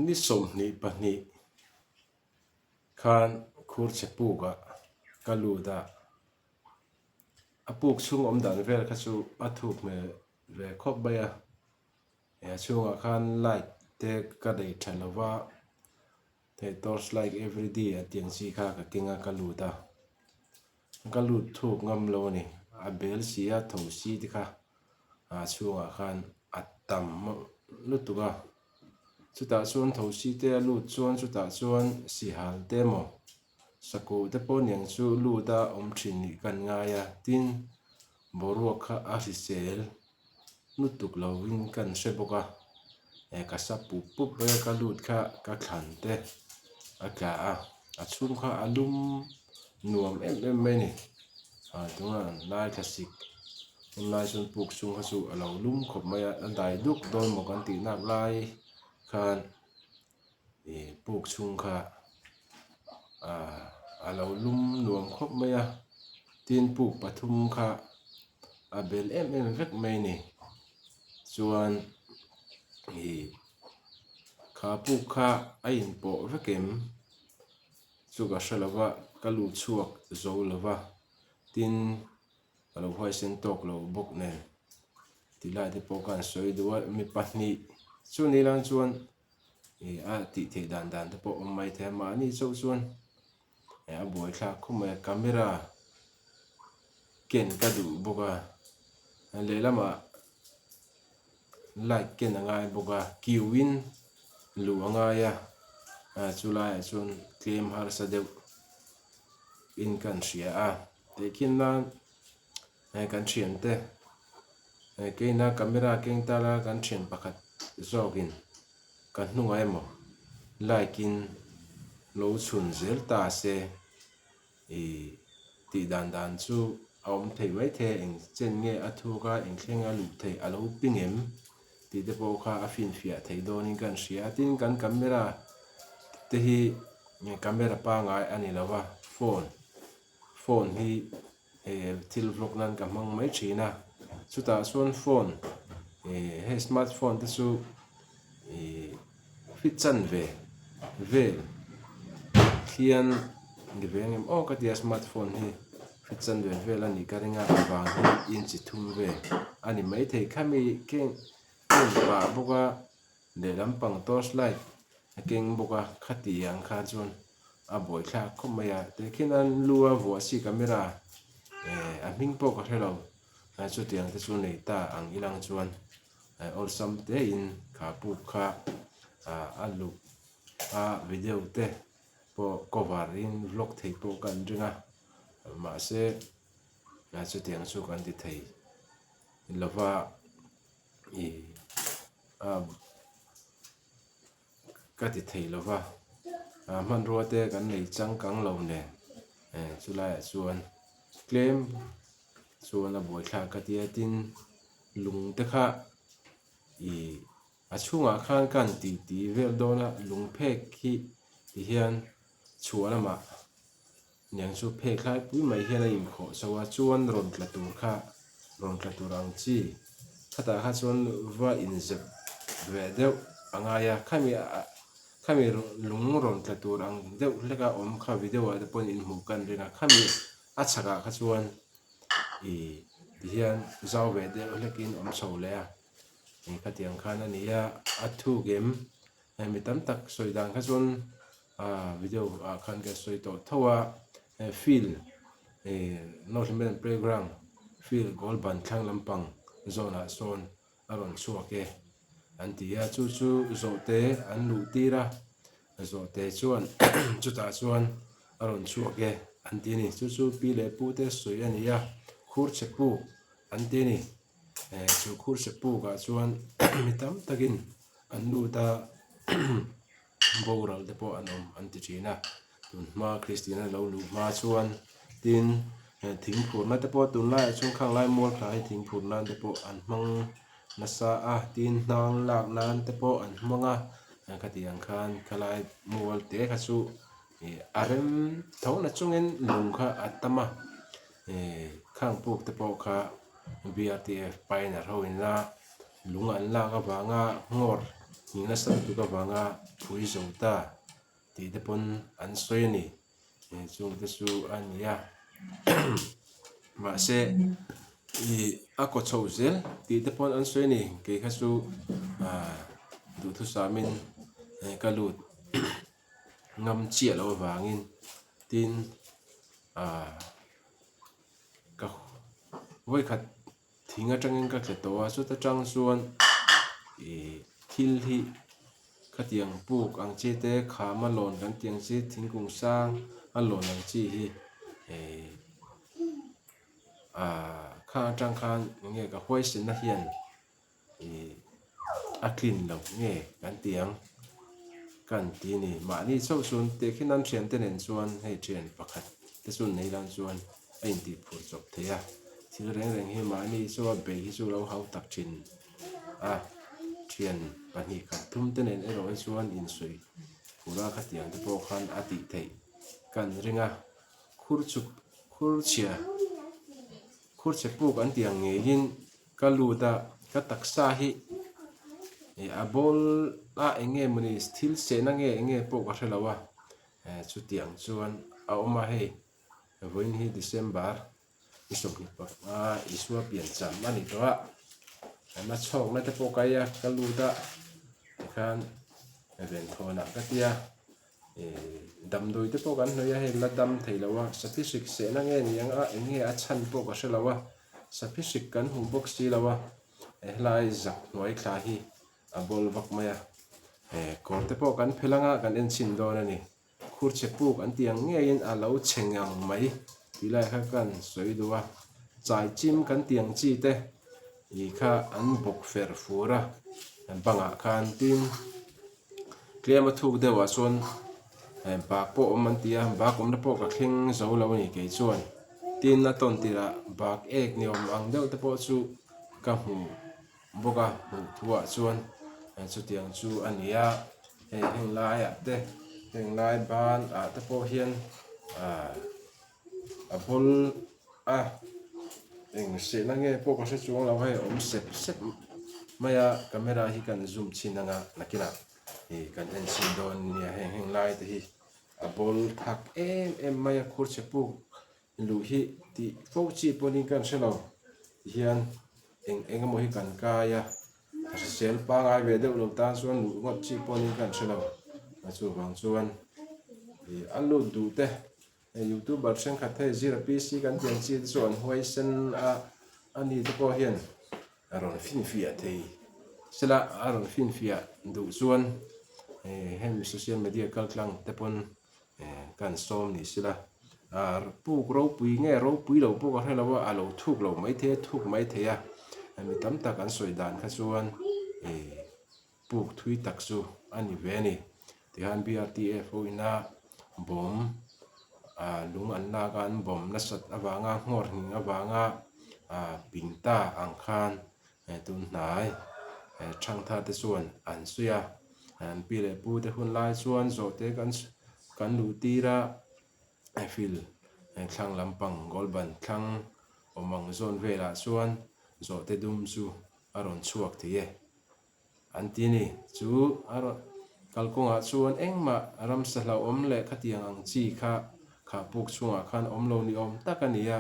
ni som ni pahni khan khur chepu ga kaluda apuk chung om dan vel kha chu athuk me ve khop baya ya chunga khan light te ka dei thalawa te torch light every day atiang chi kha ka kinga kaluda kalut thuk ngam lo ni a bel sia tho si ti kha a chunga khan atam lutuga chuta chuan tho si te lut chuan chuta chuan si hal te mo saku te pon yang chu luta om thin ni kan nga ya tin boruak kha a risel nutuk lovin kan seboka e ka sapu pup ve ka lut kha ka thlan te a ka a chum kha alum nuam em mai ni a tunga lai classic lai sun puk chung kha chu alo lum khop mai a dai duk don mo kan ti nak lai khan e puk chung kha alo lum nuam khop mai a tin puk pathum kha a bel em vek mai ni chuan hi kha puk kha a in po vekem chuka hrelowa kalu chuak zo lova tin alo hwai sen tok lo bok nen tilai te po kan soi duwa mi pahnih chu ni lang chuan a ti the dan dan te po mai the ma ni chau chuan a buai thla khum camera ken ka du boka le lama light ken angai boka kiwin lu anga ya chulai chun claim har sa deu in kan ria te kin nan kan thian te ke na camera keng tala kan thian pakhat zogin kan hnunga emo like in lo chun zel ta se ti dan dan chu om thei mai the eng chen nge athu ka eng thlenga lu thei alo pingem ti te po kha a fin fia thei donin kan ria tin kan camera te hi camera pa ngai ani lawa phone hi thil vlog nan ka mang mai thina chuta chuan phone he smartphone te chu fit chan vel khian ngivengem o ka tia smartphone hi fit chan vel ani ka ringa awang hi in chi thum ve ani mai thei khami keng pa boka le lampang torch light keng boka khati yang kha chuan a boi thla khomaya te khinan lua vo si camera a hming po ka hello chu tiang te chu nei ta ang ilang chuan all sam te in kha pu kha alu a video te po cover in vlog thei po kan ringa ma se chu tiang chu kan ti thei lova ka ti thei lova man ro te kan nei chang kang lo ne chulai chuan claim chuan a boi thla ka tia tin lung te kha a chunga khan kan ti vel dona lung phek khi ti hian chualama nyang chu phek khai pui mai hian a in kho sawa chuan ron tla tur kha ron tla turang chi khata kha chuan va in zep ve deuh anga ya khami lung ron tla tur ang deuh hleka om kha video a te pon in hmu kan ringa khami a chhaka kha chuan ti hian zau ve deuh hlekin om chho le a ka tiang khan ania a thu gem mi tam tak soi dan kha chuan video khan ke soi to thowa feel Northern playground feel goal ban thlang lampang zona son aron chuake antia chu zo te an lu tira zo te chuan chuta chuan aron chuake antini chu pi le pu te soi ania khur chepu antini chu khur chepu ga chuan mitam takin an lu ta boral te po anom anti china tun ma christiana lo lu ma chuan tin thing phur na te po tun lai chung khang lai mol khai thing phur nan te po an hmang nasa tin nang lak nan te po an hmanga ka tiang khan khalai mol te kha chu arem thona chungin lung kha atama khang puk te po kha BRTF paina roina lung an la ka wanga ngor ni na sa tu ka wanga phui zo ta ti te pon an soi ni chung te su ania ma se i a ko chou zel ti te pon an soi ni ke kha su du thu sa min ka lut ngam chia lo wangin tin ka voi khat thinga tangin ka khle to a su ta tang suan thil hi khatiang puk ang chi te kha ma lon kan tiang chi thingkung sang a lon ang chi hi kha tang khan nge ka hoi sin na hian a clean lo nge kan tiang kan ti ni ma ni so sun te khinan thian te nen chuan hei thian pakhat te sun nei lan chuan a in ti phur chop theya thil reng reng hi ma ni so be hi chu lo hau tak thin thian pahnih khat thum te nen ero ai chuan in sui pura khatiang te pawh khan a ti thei kan ringa khur che puk an tiang nge hin ka luda ka taksa hi a bol a enge mani stil se na nge pawh ka hrelawa chu tiang chuan a oma hei voin hi December isom ni pa isua pian cham ani to a na chok na te pawh kaya ka luda khan ven thona ka tia dam doi te pawh kan hnoia hei la dam thei lawa sapisik se na nge niang a enge a chan pawh ka hrelawa sapisik kan hu box chi lawa helai zak hnuai thla hi a bol vak maya kor te pawh kan phelanga kan en chin don ani khur che puk an tiang nge in a lo chengang mai tilai kha kan soi duwa chai chim kan tiang chi te i kha an bok fer fura an banga khan tin klema thuk dewa chuan bak pawh awm an tia bak awmna pawh ka thleng zo lo ni ke chuan tin na ton tira bak ek ni awm ang deuh te pawh chu ka hmu boka hmu thua chuan chu tiang chu ania heng lai a te heng lai ban a te pawh hian a bol eng se na nge pawh ka hre chuang lo hei awm sep maya camera hi kan zoom chin anga nakina kan en chin don nia heng lai te hi a bol thak em maya khur che puk lu hi ti pawh chi pawh kan hrelo hian engemaw hi kan kaya sel pa ngai ve deuh lo ta chuan lu ngot chi pawh kan hrelo a chu wang chuan an lut du te youtuber thren khat hei zira pc kan tiang chi te chuan huai sen ani te pawh hian a rawn fin fia thei sela a rawn fin fia du chuan hem social media kal tlang te pon kan som ni sila puk ro pui nge ro pui lo pawh ka hrelawa a lo thuk lo mai the thuk mai theya mi tam tak an soi dan kha chuan puk thui tak chu ani ve ni tihan BRTF o ina bom lung an na kan bom na sat awanga ngor hing awanga pingta ang khan tun hnai thang tha te chuan an suya an pile pu te hun lai chuan zo te kan lu tira fil thlang lampang golban thlang omang zon vela chuan zo te dum chu aron chuak thie an ti ni chu aron kalkonga chuan engma ramsa hlau om le khatiang ang chi kha puk chunga khan om lo ni om takania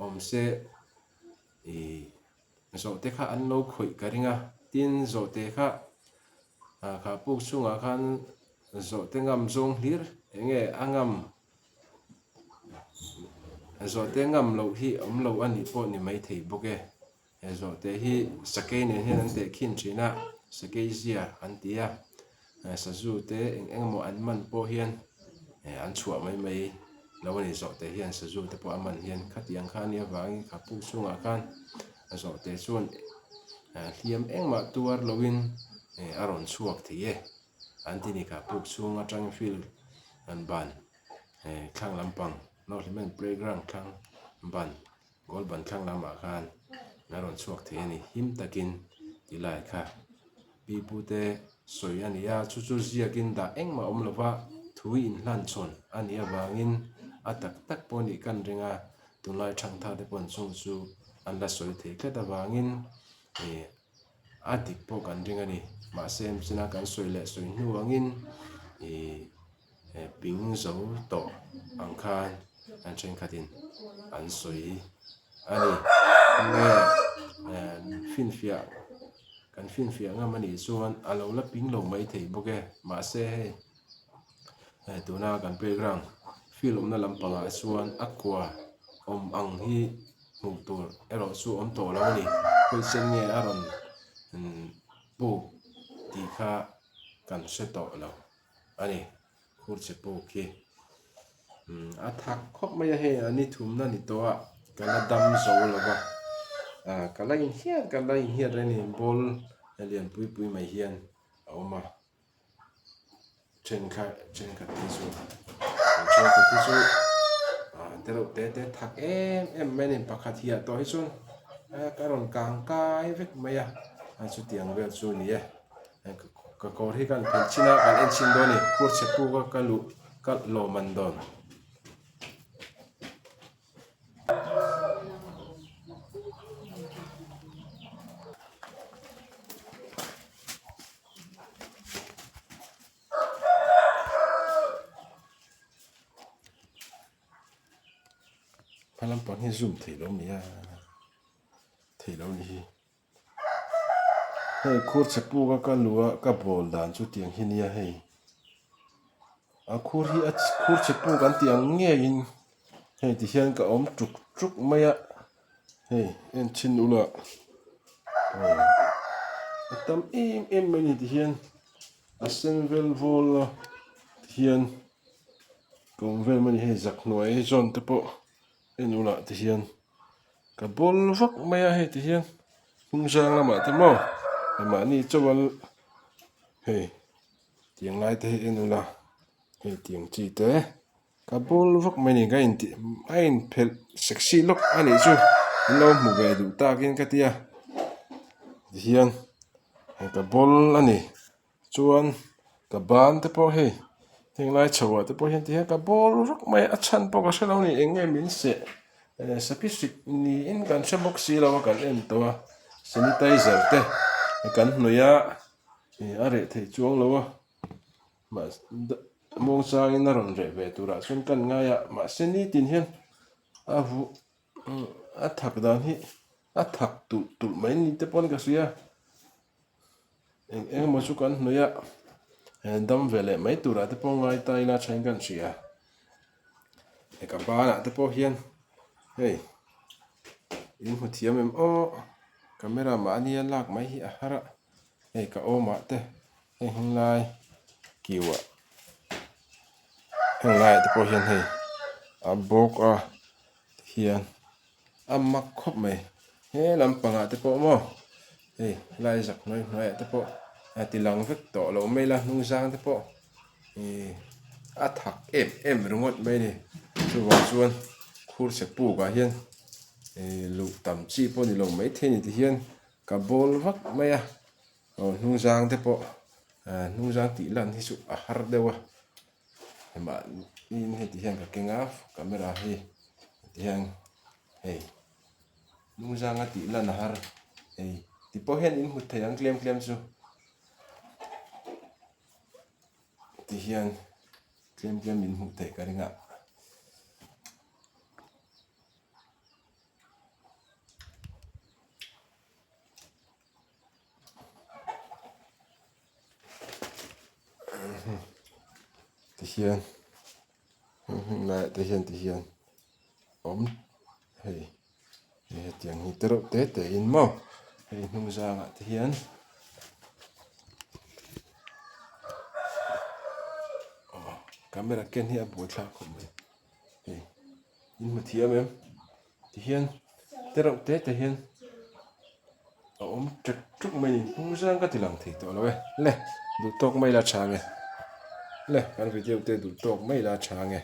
om se zo te kha an lo khoi karinga tin zo te kha puk chunga khan zo te ngam zong hlir enge angam zo te ngam lo hi om lo ani pawh ni mai thei boke zo te hi sakei nen hian an te khin thina sakei zia an tia sa zu te engemaw an man pawh hian an chhuah mai lo ani zo te hian sa zu te pawh a man hian khatiang kha nia wangi kha puk chunga khan zo te chuan hliam engmah tuar loin a rawn chuak thei an ti ni kha puk chunga tang fil an ban thlang lampang Northland playground thlang ban golban thlang lamah khan a rawn chuak thei ani him takin tilai kha pipu te soi ania chu ziakin da engmah awm lova thui in hlan chhawn ania wangin a tak pawh nih kan ringa tunlai thang tha te pawh chung chu an la soi thei tlet awangin adik po kan ring ani ma sem china kan soi le soi nu angin ping zo to ang khan an chen khatin an soi ani nge fin fia kan fin fia nga mani chuan alo la ping lo mai thei boke ma se he tuna kan playground field omna lampanga chuan aqua ang hi hmu tur ero chu om to lo ni khoi chen nge aron pu ti kha kan se to lo ani khur che pu ki a thak khop mai he ani thumna ni to a kala dam zo lo ba kala in hian re ni bol lian pui mai hian a oma chen kha ti chu tero te thak em mai ni pakhat hi to hi chun karon kang kai vek maya chu tiang vel chu ni e ka kor hi kan phin china kan en chin do ni kur che pu ka lu ka lo man don phalam pang hi zoom thei lo mi a thei lo ni hi hei khur che pu ka lua ka bol dan chu tiang hi nia hei a khur hi a khur che pu kan tiang nge in hei ti hian ka om truk mai a hei en chin ula tam em mai ni ti hian a sen vel vol ti hian kong vel mani hei zak hnuai hi zon te po en ula ti hian ka bol vak mai a hei ti hian hung sang lama te mo ma ni chawal hei tiang lai te en ula hei tiang chi te ka bol vak mai ni ga in ti ain phel sexy look ani chu lo mu ve du takin ka tia ti hian ka bol ani chuan ka ban te po hei thing lai chawa te po hian ti hian ka bol vak mai a chan po ka shalo ni enge min se sapisik ni in kan shabok si lo kan en to sanitizer te kan hnuya are thei chuang lo ma mong sang in ron re ve tura chun kan nga ya ma seni tin hian a vu a thak dan hi a thak tu mai ni te pon ka sia eng mo chu kan hnuya dam vele mai tura te po ngai tai na chain kan sia ka ba na te po hian hei in hu thiam em o camera ma ania lak mai hi a hara hei ka o ma te hei hing lai kiwa heng lai te po hian hei a bok a hian a mak khop mai he lampanga te po mo hei lai zak noi te po ti lang vek to lo mai la nung sang te po a thak em rungot mai ni chu wa chuan khur se pu ka hian lu tam chi po ni lo mai the ni ti hian ka bol vak mai a nung sang te po nung sang ti lan hi chu a har dewa ma in he ti hian ka kenga camera hi ti hian hei nung sang a ti lan a har hei ti po hian in hmu thei ang klem chu ti hian klem in hmu thei ka ringa ti hian ti hian om hei tiang hi tero te in mo hei nung sang a ti hian camera ken hi a bul thla khom mai hei in hmu thiam em ti hian tero te hian om truk mai ni nung sang ka ti lang thei to lo le du tok mai la cha nge le kan video te du tok mai la cha nge